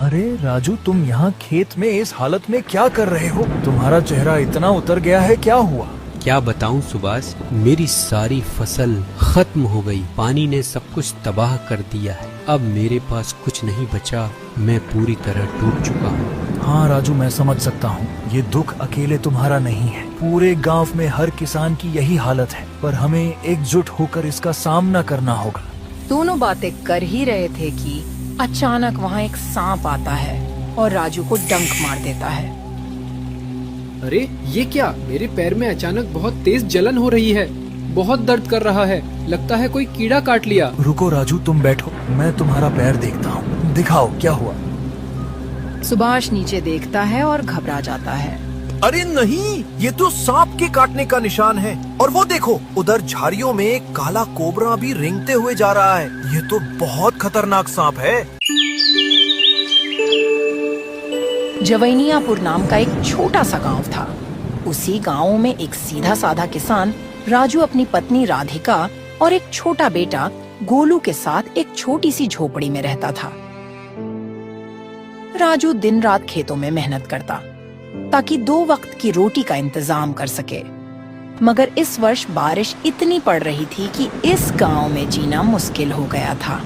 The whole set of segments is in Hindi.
अरे राजू, तुम यहाँ खेत में इस हालत में क्या कर रहे हो? तुम्हारा चेहरा इतना उतर गया है, क्या हुआ? क्या बताऊं सुभाष, मेरी सारी फसल खत्म हो गई। पानी ने सब कुछ तबाह कर दिया है। अब मेरे पास कुछ नहीं बचा। मैं पूरी तरह डूब चुका हूँ। हाँ राजू, मैं समझ सकता हूँ। ये दुख अकेले तुम्हारा नहीं है, पूरे गांव में हर किसान की यही हालत है। पर हमें एकजुट होकर इसका सामना करना होगा। दोनों बातें कर ही रहे थे कि अचानक वहाँ एक सांप आता है और राजू को डंक मार देता है। अरे ये क्या, मेरे पैर में अचानक बहुत तेज जलन हो रही है। बहुत दर्द कर रहा है, लगता है कोई कीड़ा काट लिया। रुको राजू, तुम बैठो, मैं तुम्हारा पैर देखता हूँ। दिखाओ क्या हुआ। सुभाष नीचे देखता है और घबरा जाता है। अरे नहीं, ये तो सांप के काटने का निशान है। और वो देखो, उधर झाड़ियों में एक काला कोबरा भी रेंगते हुए जा रहा है। ये तो बहुत खतरनाक सांप है। जवैनियापुर नाम का एक छोटा सा गांव था। उसी गांव में एक सीधा साधा किसान राजू अपनी पत्नी राधिका और एक छोटा बेटा गोलू के साथ एक छोटी सी झोपड़ी में रहता था। राजू दिन रात खेतों में मेहनत करता ताकि 2 वक्त की रोटी का इंतजाम कर सके। मगर इस वर्ष बारिश इतनी पड़ रही थी कि इस गांव में जीना मुश्किल हो गया था।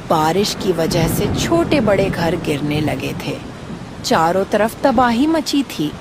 बारिश की वजह से छोटे बड़े घर गिरने लगे थे। चारों तरफ तबाही मची थी।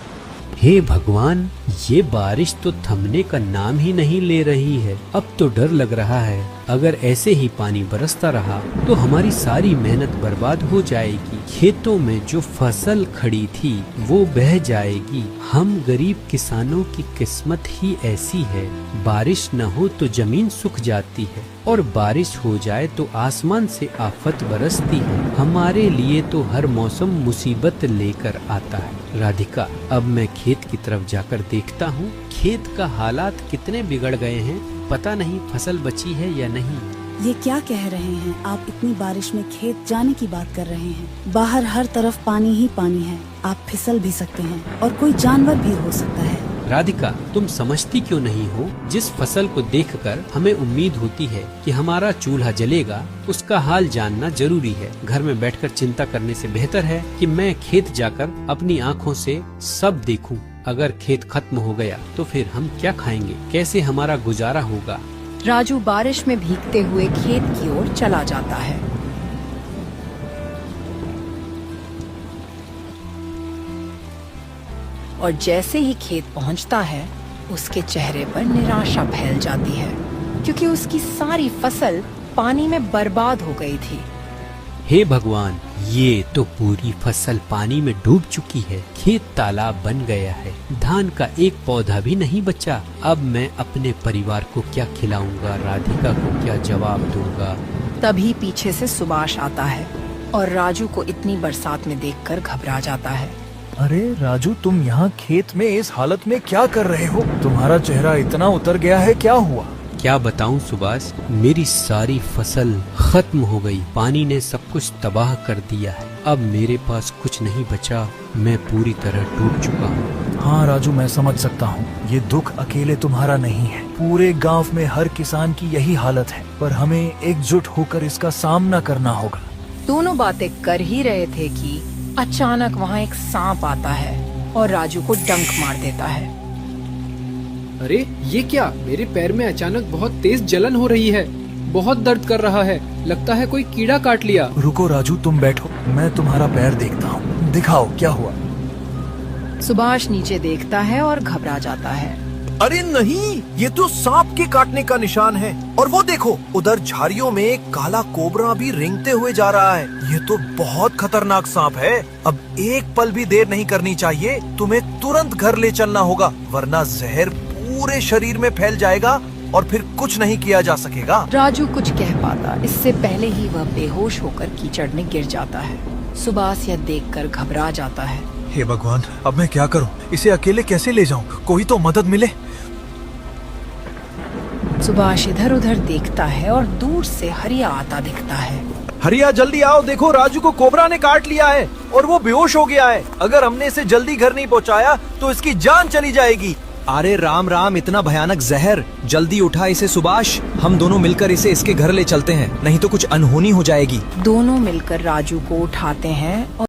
हे भगवान, ये बारिश तो थमने का नाम ही नहीं ले रही है। अब तो डर लग रहा है, अगर ऐसे ही पानी बरसता रहा तो हमारी सारी मेहनत बर्बाद हो जाएगी। खेतों में जो फसल खड़ी थी वो बह जाएगी। हम गरीब किसानों की किस्मत ही ऐसी है। बारिश न हो तो जमीन सूख जाती है और बारिश हो जाए तो आसमान से आफत बरसती है। हमारे लिए तो हर मौसम मुसीबत लेकर आता है। राधिका, अब मैं खेत की तरफ जाकर देखता हूँ। खेत का हालात कितने बिगड़ गए हैं, पता नहीं फसल बची है या नहीं। ये क्या कह रहे हैं आप? इतनी बारिश में खेत जाने की बात कर रहे हैं। बाहर हर तरफ पानी ही पानी है। आप फिसल भी सकते हैं और कोई जानवर भी हो सकता है। राधिका, तुम समझती क्यों नहीं हो? जिस फसल को देखकर हमें उम्मीद होती है कि हमारा चूल्हा जलेगा, उसका हाल जानना जरूरी है। घर में बैठकर चिंता करने से बेहतर है कि मैं खेत जाकर अपनी आँखों से सब देखूं। अगर खेत खत्म हो गया तो फिर हम क्या खाएंगे? कैसे हमारा गुजारा होगा? राजू बारिश में भीगते हुए खेत की ओर चला जाता है। और जैसे ही खेत पहुंचता है, उसके चेहरे पर निराशा फैल जाती है, क्योंकि उसकी सारी फसल पानी में बर्बाद हो गई थी। हे भगवान, ये तो पूरी फसल पानी में डूब चुकी है। खेत तालाब बन गया है। धान का एक पौधा भी नहीं बचा। अब मैं अपने परिवार को क्या खिलाऊंगा? राधिका को क्या जवाब दूंगा? तभी पीछे से सुभाष आता है और राजू को इतनी बरसात में देखकर घबरा जाता है। अरे राजू, तुम यहाँ खेत में इस हालत में क्या कर रहे हो? तुम्हारा चेहरा इतना उतर गया है, क्या हुआ? क्या बताऊं सुभाष, मेरी सारी फसल खत्म हो गई। पानी ने सब कुछ तबाह कर दिया है। अब मेरे पास कुछ नहीं बचा। मैं पूरी तरह डूब चुका हूँ। हाँ राजू, मैं समझ सकता हूँ। ये दुख अकेले तुम्हारा नहीं है, पूरे गांव में हर किसान की यही हालत है। पर हमें एकजुट होकर इसका सामना करना होगा। दोनों बातें कर ही रहे थे कि अचानक वहाँ एक सांप आता है और राजू को डंक मार देता है। अरे ये क्या, मेरे पैर में अचानक बहुत तेज जलन हो रही है। बहुत दर्द कर रहा है, लगता है कोई कीड़ा काट लिया। रुको राजू, तुम बैठो, मैं तुम्हारा पैर देखता हूँ। दिखाओ क्या हुआ। सुभाष नीचे देखता है और घबरा जाता है। अरे नहीं, ये तो सांप के काटने का निशान है। और वो देखो, उधर झाड़ियों में एक काला कोबरा भी रेंगते हुए जा रहा है। ये तो बहुत खतरनाक सांप है। अब एक पल भी देर नहीं करनी चाहिए। तुम्हें तुरंत घर ले चलना होगा, वरना जहर पूरे शरीर में फैल जाएगा और फिर कुछ नहीं किया जा सकेगा। राजू कुछ कह पाता, इससे पहले ही वह बेहोश होकर कीचड़ में गिर जाता है। सुभाष यह देखकर घबरा जाता है। हे भगवान, अब मैं क्या करूं? इसे अकेले कैसे ले जाऊं? कोई तो मदद मिले। सुभाष इधर उधर देखता है और दूर से हरिया आता दिखता है। हरिया, जल्दी आओ, देखो राजू को कोबरा ने काट लिया है और वो बेहोश हो गया है। अगर हमने इसे जल्दी घर नहीं पहुंचाया तो इसकी जान चली जाएगी। अरे राम राम, इतना भयानक जहर! जल्दी उठा इसे सुभाष, हम दोनों मिलकर इसे इसके घर ले चलते हैं, नहीं तो कुछ अनहोनी हो जाएगी। दोनों मिलकर राजू को उठाते हैं और